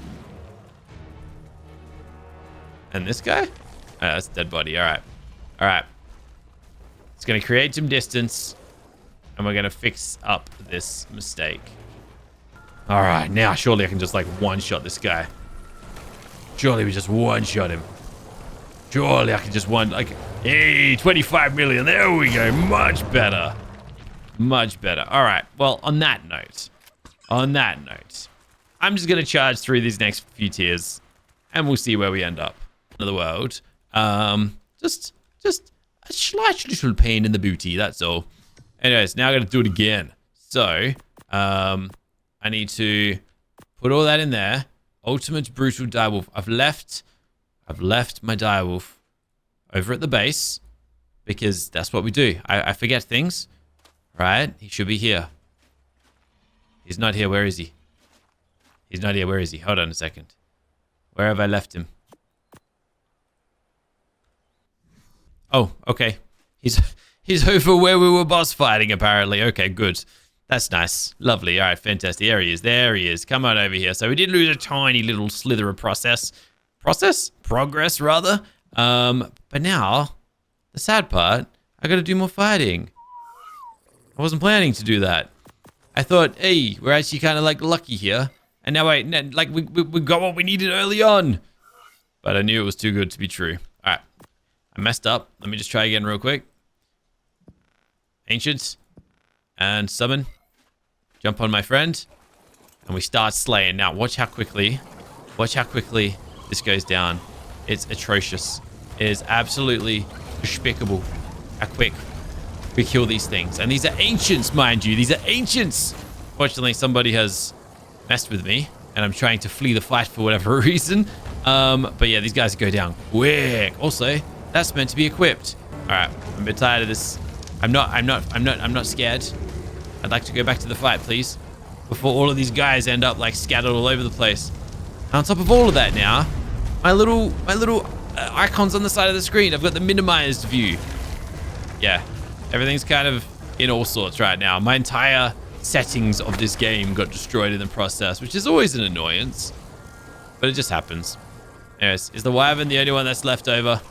And this guy? Oh, that's a dead body. All right. All right. It's going to create some distance, and we're going to fix up this mistake. All right. Now, surely I can just, like, one-shot this guy. Surely we just one-shot him. Surely I can just like, hey, 25 million. There we go. Much better. Much better. All right. Well, on that note, I'm just going to charge through these next few tiers, and we'll see where we end up. Another world. Just a slight little pain in the booty, that's all. Anyways, now I gotta do it again. So, I need to put all that in there. Ultimate brutal direwolf. I've left my direwolf over at the base because that's what we do. I forget things, right? He should be here. He's not here. Where is he? He's not here. Where is he? Hold on a second. Where have I left him? Oh, okay. He's over where we were boss fighting, apparently. Okay, good. That's nice. Lovely. All right, fantastic. There he is. There he is. Come on over here. So we did lose a tiny little slither of progress, rather. But now, the sad part, I got to do more fighting. I wasn't planning to do that. I thought, hey, we're actually kind of like lucky here. And now, we got what we needed early on. But I knew it was too good to be true. All right. I messed up. Let me just try again real quick. Ancients. And summon. Jump on my friend. And we start slaying. Now, watch how quickly this goes down. It's atrocious. It is absolutely despicable how quick we kill these things. And these are ancients, mind you. These are ancients. Fortunately, somebody has messed with me. And I'm trying to flee the fight for whatever reason. But yeah, these guys go down quick. Also, that's meant to be equipped. All right, I'm a bit tired of this. I'm not scared. I'd like to go back to the fight, please, before all of these guys end up like scattered all over the place. And on top of all of that, now, my little icons on the side of the screen. I've got the minimized view. Yeah, everything's kind of in all sorts right now. My entire settings of this game got destroyed in the process, which is always an annoyance, but it just happens. Anyways, is the wyvern the only one that's left over?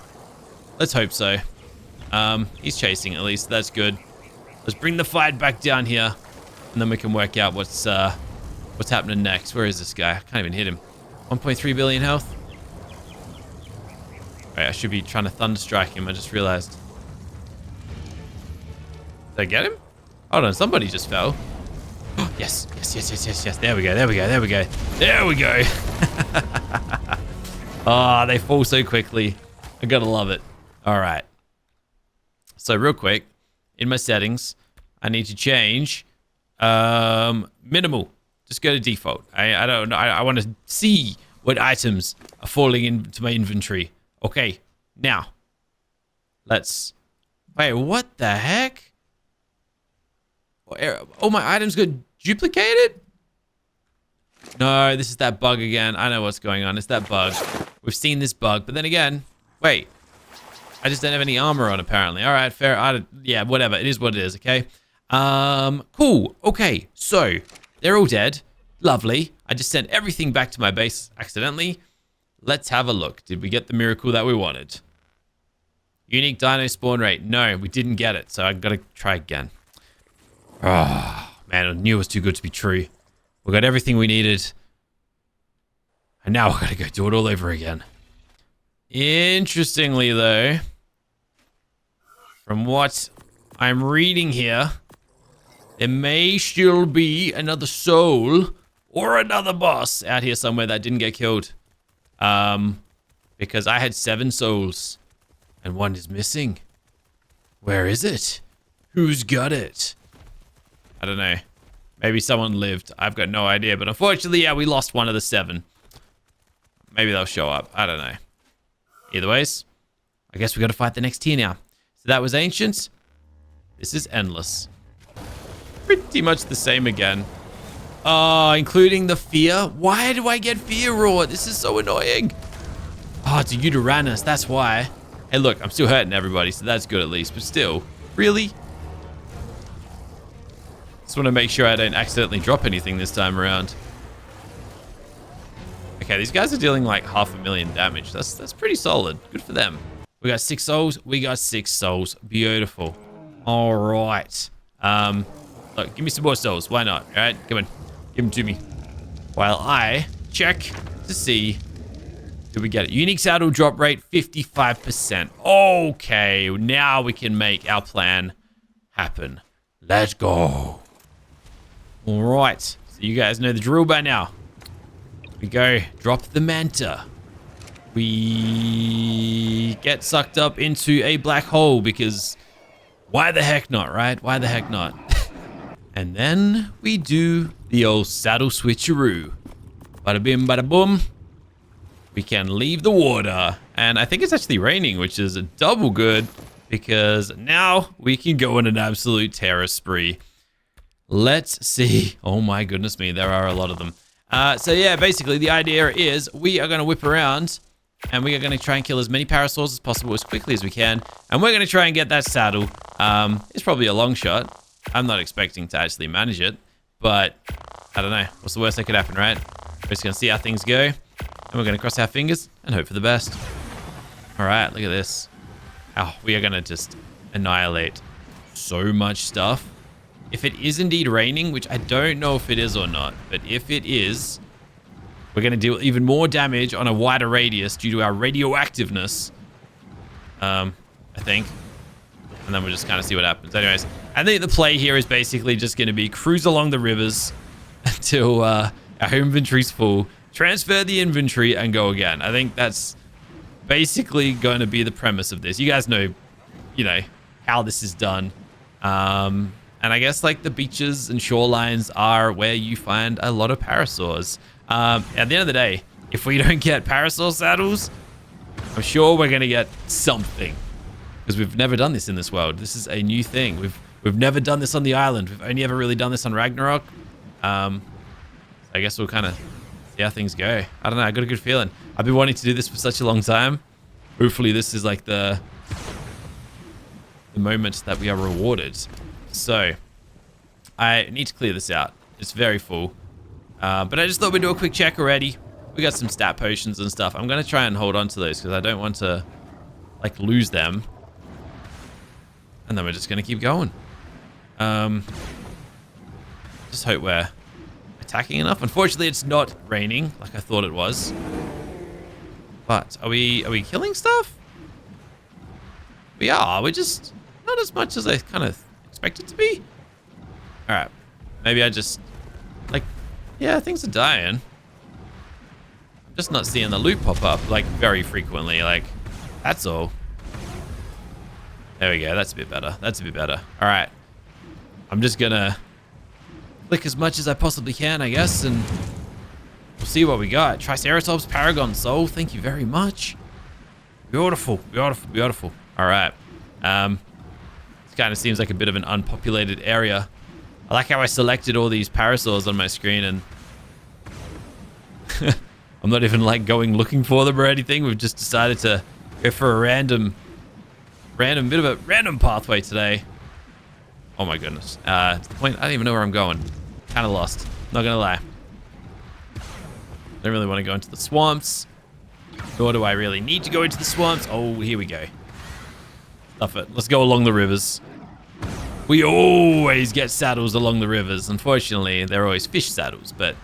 Let's hope so. He's chasing at least. That's good. Let's bring the fight back down here, and then we can work out what's happening next. Where is this guy? I can't even hit him. 1.3 billion health. Right, I should be trying to thunderstrike him. I just realized. Did I get him? Hold on, somebody just fell. Yes. There we go. Oh, they fall so quickly. I gotta love it. All right. So real quick, in my settings, I need to change minimal. Just go to default. I don't know. I want to see what items are falling into my inventory. Okay, now let's. Wait, what the heck? Oh, my items got duplicated? No, this is that bug again. I know what's going on. It's that bug. We've seen this bug, but then again, wait. I just don't have any armor on, apparently. All right, fair. Yeah, whatever. It is what it is, okay? Cool. Okay, so they're all dead. Lovely. I just sent everything back to my base accidentally. Let's have a look. Did we get the miracle that we wanted? Unique dino spawn rate. No, we didn't get it, so I gotta try again. Oh, man, I knew it was too good to be true. We got everything we needed. And now I gotta go do it all over again. Interestingly, though, from what I'm reading here, there may still be another soul or another boss out here somewhere that didn't get killed. Because I had 7 souls and 1 is missing. Where is it? Who's got it? I don't know. Maybe someone lived. I've got no idea. But unfortunately, yeah, we lost one of the 7. Maybe they'll show up. I don't know. Either ways, I guess we got to fight the next tier now. So that was ancient. This is endless. Pretty much the same again. Including the fear. Why do I get fear roar? This is so annoying. Oh, it's a Uranus. That's why. Hey, look, I'm still hurting everybody, so that's good at least. But still, really? Just want to make sure I don't accidentally drop anything this time around. Okay, these guys are dealing like 500,000 damage. That's pretty solid. Good for them. We got 6 souls. We got 6 souls. Beautiful. All right. Look, give me some more souls. Why not? All right, come on. Give them to me. While I check to see. Did we get it? Unique saddle drop rate, 55%. Okay, now we can make our plan happen. Let's go. All right. So you guys know the drill by now. We go drop the manta. We get sucked up into a black hole because why the heck not, right? Why the heck not? And then we do the old saddle switcheroo. Bada bim, bada boom. We can leave the water. And I think it's actually raining, which is a double good because now we can go on an absolute terror spree. Let's see. Oh my goodness me, there are a lot of them. So yeah, basically the idea is we are going to whip around and we are going to try and kill as many parasaurs as possible as quickly as we can. And we're going to try and get that saddle. It's probably a long shot. I'm not expecting to actually manage it, but I don't know. What's the worst that could happen, right? We're just going to see how things go, and we're going to cross our fingers and hope for the best. All right, look at this. Oh, we are going to just annihilate so much stuff. If it is indeed raining, which I don't know if it is or not, but if it is, we're going to deal even more damage on a wider radius due to our radioactiveness, I think. And then we'll just kind of see what happens. Anyways, I think the play here is basically just going to be cruise along the rivers until our inventory's full, transfer the inventory, and go again. I think that's basically going to be the premise of this. You guys know, how this is done. And I guess like the beaches and shorelines are where you find a lot of parasaurs. At the end of the day, if we don't get parasaur saddles, I'm sure we're going to get something. Because we've never done this in this world. This is a new thing. We've never done this on the island. We've only ever really done this on Ragnarok. So I guess we'll kind of see how things go. I don't know. I got a good feeling. I've been wanting to do this for such a long time. Hopefully this is like the moment that we are rewarded. So I need to clear this out. It's very full. But I just thought we'd do a quick check already. We got some stat potions and stuff. I'm going to try and hold on to those because I don't want to like lose them. And then we're just going to keep going. Just hope we're attacking enough. Unfortunately, it's not raining like I thought it was. But are we killing stuff? We are. We're just not as much as I kind of expected to be. All right. Maybe I just yeah, things are dying. I'm just not seeing the loot pop up like very frequently. That's all. There we go. That's a bit better. That's a bit better. All right. I'm just going to click as much as I possibly can, I guess, and we'll see what we got. Triceratops Paragon Soul. Thank you very much. Beautiful. Beautiful. Beautiful. All right. This kind of seems like a bit of an unpopulated area. I like how I selected all these parasaurs on my screen and I'm not even like going looking for them or anything. We've just decided to go for a random bit of a random pathway today. Oh my goodness. To the point, I don't even know where I'm going. Kind of lost. Not gonna lie. Don't really want to go into the swamps. Nor do I really need to go into the swamps. Oh, here we go. Stuff it. Let's go along the rivers. We always get saddles along the rivers. Unfortunately, they're always fish saddles, but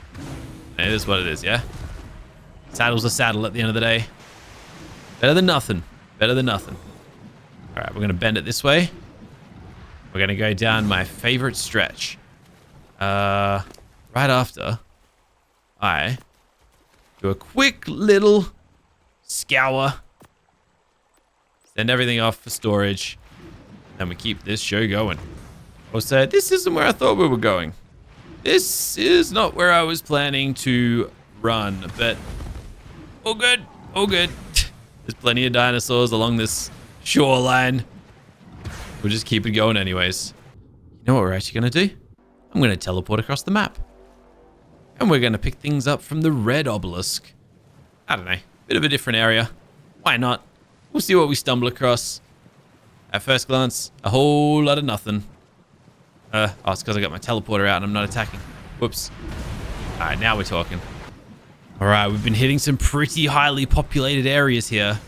it is what it is, yeah? Saddle's a saddle at the end of the day. Better than nothing. Better than nothing. All right, we're going to bend it this way. We're going to go down my favorite stretch. Right after I do a quick little scour. Send everything off for storage. And we keep this show going. Also, this isn't where I thought we were going. This is not where I was planning to run, but all good, all good. There's plenty of dinosaurs along this shoreline. We'll just keep it going anyways. You know what we're actually going to do? I'm going to teleport across the map. And we're going to pick things up from the red obelisk. I don't know. Bit of a different area. Why not? We'll see what we stumble across. At first glance, a whole lot of nothing. Oh, it's because I got my teleporter out and I'm not attacking. Whoops. All right, now we're talking. All right, we've been hitting some pretty highly populated areas here.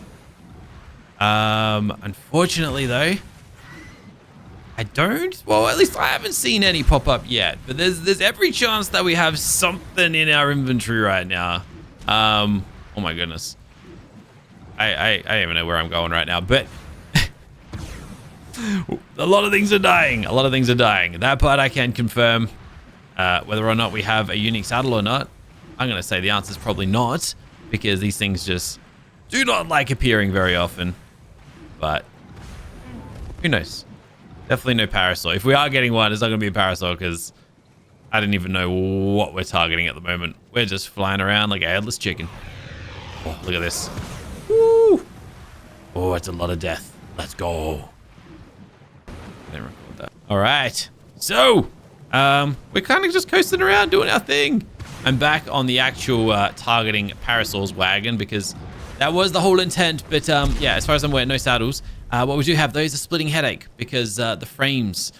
Unfortunately, though, well, at least I haven't seen any pop up yet, but there's every chance that we have something in our inventory right now. Oh my goodness. I don't even know where I'm going right now, but a lot of things are dying. A lot of things are dying. That part I can confirm. Whether or not we have a unique saddle or not, I'm going to say the answer is probably not, because these things just do not like appearing very often. But who knows? Definitely no parasol. If we are getting one, it's not going to be a parasol, because I didn't even know what we're targeting at the moment. We're just flying around like a headless chicken. Oh, look at this. Woo! Oh, it's a lot of death. Let's go. I didn't record that. All right. So, we're kind of just coasting around doing our thing. I'm back on the actual targeting parasols wagon, because that was the whole intent. But yeah, as far as I'm aware, no saddles. What we do have, though, is a splitting headache, because the frames,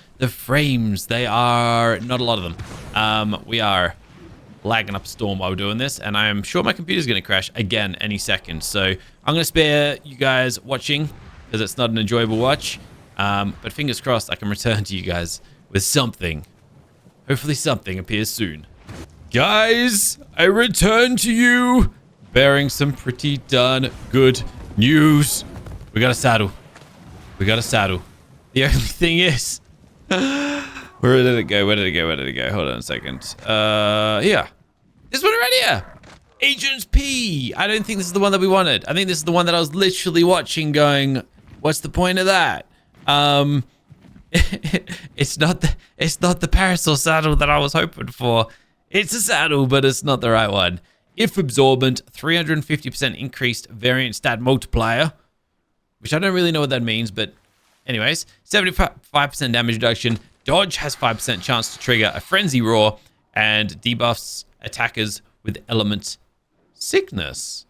they are not a lot of them. We are lagging up a storm while we're doing this, and I'm sure my computer's going to crash again any second. So I'm going to spare you guys watching, because it's not an enjoyable watch. But fingers crossed I can return to you guys with something. Hopefully something appears soon. Guys, I return to you bearing some pretty darn good news. We got a saddle. We got a saddle. The only thing is, where did it go? Where did it go? Where did it go? Hold on a second. Here. This one right here. Agents P. I don't think this is the one that we wanted. I think this is the one that I was literally watching going, what's the point of that? It's not the parasol saddle that I was hoping for. It's a saddle, but it's not the right one. If absorbent, 350% increased variant stat multiplier, which I don't really know what that means, but anyways, 75% damage reduction. Dodge has 5% chance to trigger a frenzy roar, and debuffs attackers with element sickness.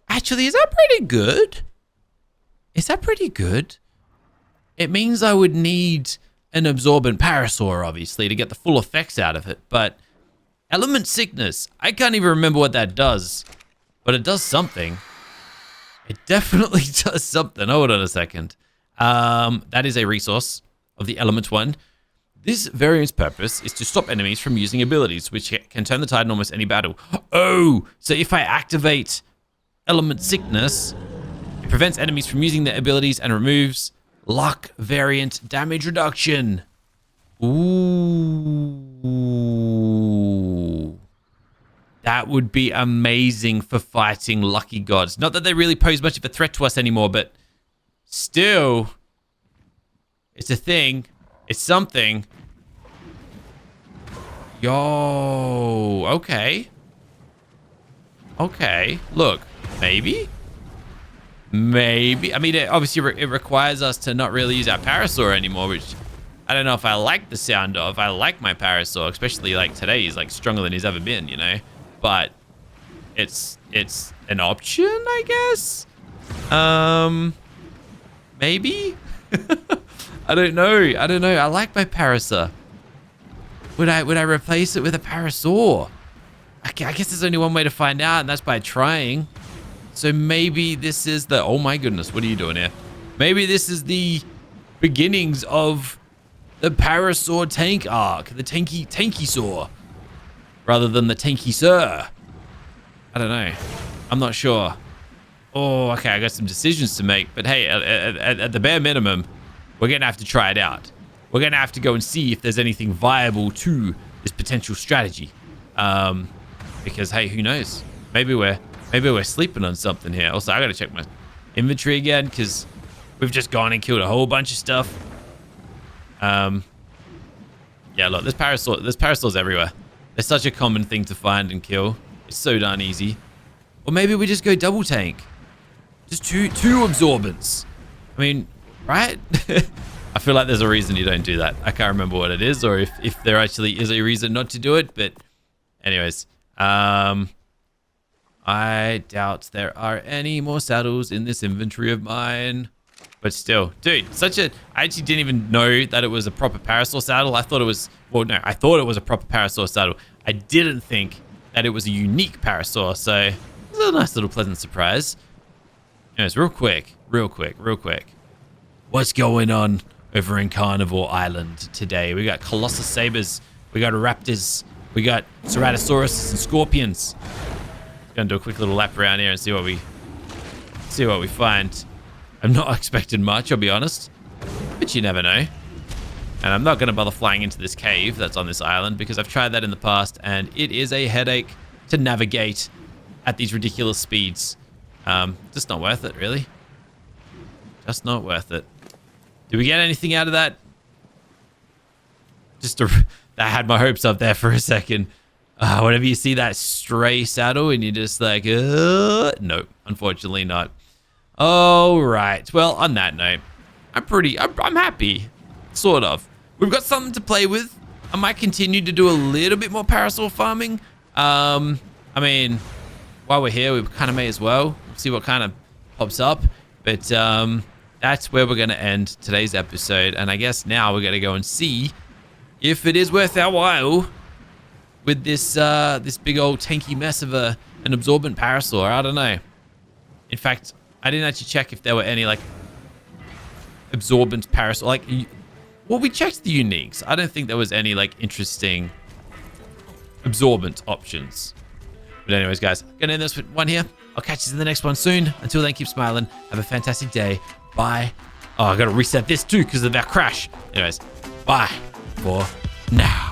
Actually, is that pretty good? Is that pretty good? It means I would need an absorbent parasaur, obviously, to get the full effects out of it, but element sickness, I can't even remember what that does, but it does something. It definitely does something. Hold on a second. That is a resource of the element one. This variant's purpose is to stop enemies from using abilities, which can turn the tide in almost any battle. Oh, so if I activate element sickness, it prevents enemies from using their abilities and removes luck variant damage reduction. Ooh. That would be amazing for fighting lucky gods. Not that they really pose much of a threat to us anymore, but still, it's a thing. It's something. Yo, okay. Okay, look, maybe. I mean, obviously it requires us to not really use our parasaur anymore, which I don't know if I like the sound of. I like my parasaur, especially like today. He's like stronger than he's ever been, you know? But it's an option, I guess. Maybe. I don't know. I like my parasaur. Would I replace it with a parasaur? I guess there's only one way to find out, and that's by trying. So maybe this is the... Oh my goodness, what are you doing here? Maybe this is the beginnings of the parasaur tank arc, the tanky saw, rather than the tanky sir. I don't know. I'm not sure. Oh, okay, I got some decisions to make, but hey, at the bare minimum, we're gonna have to try it out. We're gonna have to go and see if there's anything viable to this potential strategy. Because hey, who knows? Maybe we're sleeping on something here. Also, I gotta check my inventory again, because we've just gone and killed a whole bunch of stuff. Yeah, look, there's parasaurs everywhere. They're such a common thing to find and kill. It's so darn easy. Or maybe we just go double tank. Just two absorbents. I mean, right? I feel like there's a reason you don't do that. I can't remember what it is, or if there actually is a reason not to do it. But anyways, I doubt there are any more saddles in this inventory of mine. But still, dude, I actually didn't even know that it was a proper parasaur saddle. I thought it was, well, no, I thought it was a proper parasaur saddle. I didn't think that it was a unique parasaur. So it was a nice little pleasant surprise. Anyways, real quick. What's going on over in Carnivore Island today? We got Colossus Sabers, we got Raptors, we got Ceratosaurus and Scorpions. Gonna do a quick little lap around here and see what we find. I'm not expecting much, I'll be honest, but you never know. And I'm not gonna bother flying into this cave that's on this island because I've tried that in the past and it is a headache to navigate at these ridiculous speeds. Just not worth it, really. Just not worth it. Did we get anything out of that? I had my hopes up there for a second. Whenever you see that stray saddle and you're just like, nope, unfortunately not. All right. Well, on that note, I'm happy, sort of. We've got something to play with. I might continue to do a little bit more parasaur farming. I mean, while we're here, we kind of may as well see what kind of pops up. But that's where we're going to end today's episode. And I guess now we're going to go and see if it is worth our while with this this big old tanky mess of an absorbent parasaur. I don't know. In fact, I didn't actually check if there were any like absorbent parasaur. Like, well, we checked the uniques. I don't think there was any like interesting absorbent options. But anyways, guys, gonna end this with one here. I'll catch you in the next one soon. Until then, keep smiling. Have a fantastic day. Bye. Oh, I gotta reset this too because of that crash. Anyways, bye for now.